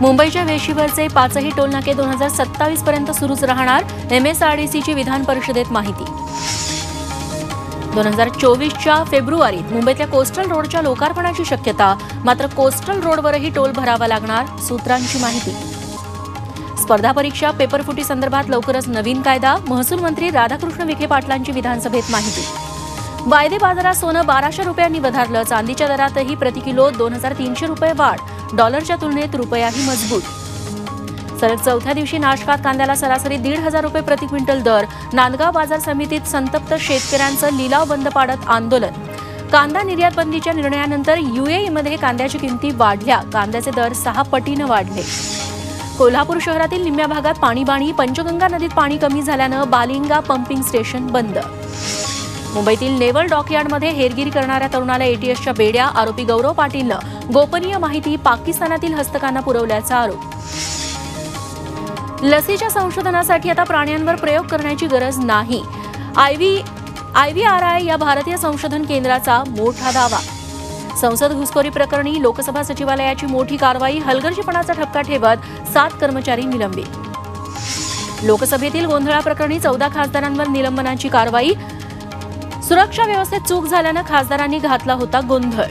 मुंबईच्या वेशीवरचे 5ही टोलनाके 2027 पर्यंत सुरूच राहणार, MSRDCची विधान परिषदेत माहिती. 2024च्या फेब्रुवारीत मुंबईतल्या कोस्टल रोडच्या लोकार्पणाची शक्यता, मात्र कोस्टल रोडवरही टोल भरावा लागणार, सूत्रांची माहिती. स्पर्धा परीक्षा पेपरफुटी संदर्भात लवकरच नवीन कायदा, महसूल मंत्री राधाकृष्ण विखे पाटलांची विधानसभेत माहिती. वायदे बाजारात सोनं 1200 रुपयांनी वधारलं, चांदीच्या दरातही प्रति किलो 2300 रुपये वाढ, डॉलरच्या तुलनेत रुपयाही मजबूत. सलग चौथ्या दिवशी नाशकात कांद्याला सरासरी 1500 रुपये प्रति क्विंटल दर, नांदगाव बाजार समितीत संतप्त शेतकऱ्यांचं लिलाव बंद पाडत आंदोलन. कांदा निर्यात बंदीच्या निर्णयानंतर UAEमध्ये कांद्याची किमती वाढल्या, कांद्याचे दर 6 पटीनं वाढले. कोल्हापूर शहरातील निम्म्या भागात पाणीबाणी, पंचगंगा नदीत पाणी कमी झाल्यानं बालिंगा पंपिंग स्टेशन बंद. मुंबईतील नेव्हल डॉकयार्डमध्ये हेरगिरी करणाऱ्या तरुणाला ATSच्या बेड्या, आरोपी गौरव पाटीलनं गोपनीय माहिती पाकिस्तानातील हस्तकांना पुरवल्याचा आरोप. लसीच्या संशोधनासाठी आता प्राण्यांवर प्रयोग करण्याची गरज नाही, IVRI या भारतीय संशोधन केंद्राचा मोठा दावा. संसद घुसखोरी प्रकरणी लोकसभा सचिवालयाची मोठी कारवाई, हलगर्जीपणाचा ठपका ठेवत 7 कर्मचारी निलंबित. लोकसभेतील गोंधळाप्रकरणी 14 खासदारांवर निलंबनाची कारवाई, सुरक्षा व्यवस्थेत चूक झाल्यानं खासदारांनी घातला होता गोंधळ.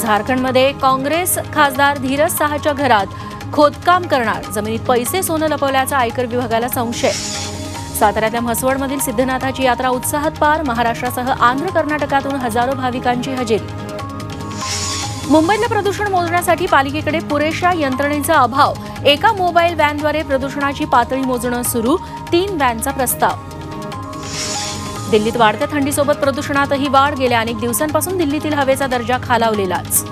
झारखंडमध्ये काँग्रेस खासदार धीरज साहाच्या घरात खोदकाम करणार, जमिनीत पैसे सोनं लपवल्याचा आयकर विभागाला संशय. साताऱ्यातल्या म्हसवडमधील सिद्धनाथाची यात्रा उत्साहात पार, महाराष्ट्रासह आंध्र कर्नाटकातून हजारो भाविकांची हजेरी. मुंबईतलं प्रदूषण मोजण्यासाठी पालिकेकडे पुरेशा यंत्रणेचा अभाव, एका मोबाईल व्हॅनद्वारे प्रदूषणाची पातळी मोजणं सुरू, 3 व्हॅनचा प्रस्ताव. दिल्लीत वाढत्या थंडीसोबत प्रदूषणातही वाढ, गेल्या अनेक दिवसांपासून दिल्लीतील हवेचा दर्जा खालावलेलाच.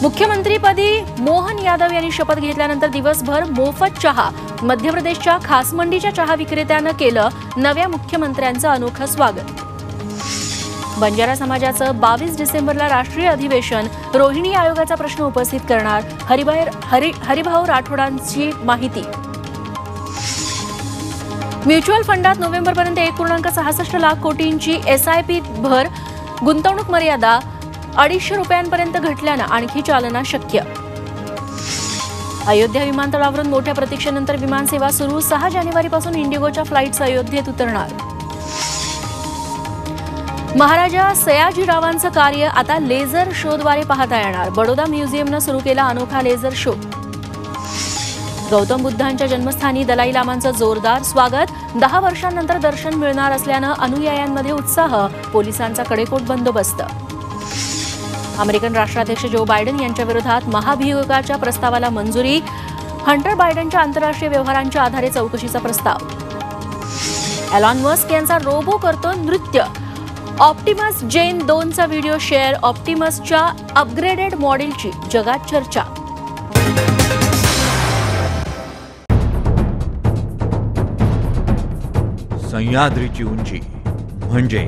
मुख्यमंत्रीपदी मोहन यादव यांनी शपथ घेतल्यानंतर दिवसभर मोफत चहा, मध्य प्रदेशच्या खासमंडीच्या चहा विक्रेत्यानं केलं नव्या मुख्यमंत्र्यांचं अनोखं स्वागत. बंजारा समाजाचं 22 डिसेंबरला राष्ट्रीय अधिवेशन, रोहिणी आयोगाचा प्रश्न उपस्थित करणार, हरिभाऊ राठोडांची माहिती. म्युच्युअल फंडात नोव्हेंबरपर्यंत 1.66 लाख कोटींची SIP भर, गुंतवणूक मर्यादा 250 रुपयांपर्यंत घटल्यानं आणखी चालना शक्य. अयोध्या विमानतळावरून मोठ्या प्रतीक्षेनंतर विमानसेवा सुरू, 6 जानेवारीपासून इंडिगोच्या फ्लाईट्स अयोध्येत उतरणार. महाराजा सयाजीरावांचं कार्य आता लेझर शोद्वारे पाहता येणार, बडोदा म्युझियमनं सुरू केला अनोखा लेझर शो. गौतम बुद्धांच्या जन्मस्थानी दलाई लामांचं जोरदार स्वागत, 10 वर्षांनंतर दर्शन मिळणार असल्यानं अनुयायांमध्ये उत्साह, पोलिसांचा कडेकोट बंदोबस्त. अमेरिकन राष्ट्राध्यक्ष जो बायडन यांच्या विरोधात महाभियोगाच्या प्रस्तावाला मंजुरी, हंटर बायडनच्या आंतरराष्ट्रीय व्यवहारांच्या आधारे चौकशीचा प्रस्ताव. एलॉन मस्क यांचा रोबो करतो नृत्य, ऑप्टिमस जेन 2चा व्हिडिओ शेअर, ऑप्टिमसच्या अपग्रेडेड मॉडेलची जगात चर्चा. सह्याद्रीची उंची म्हणजे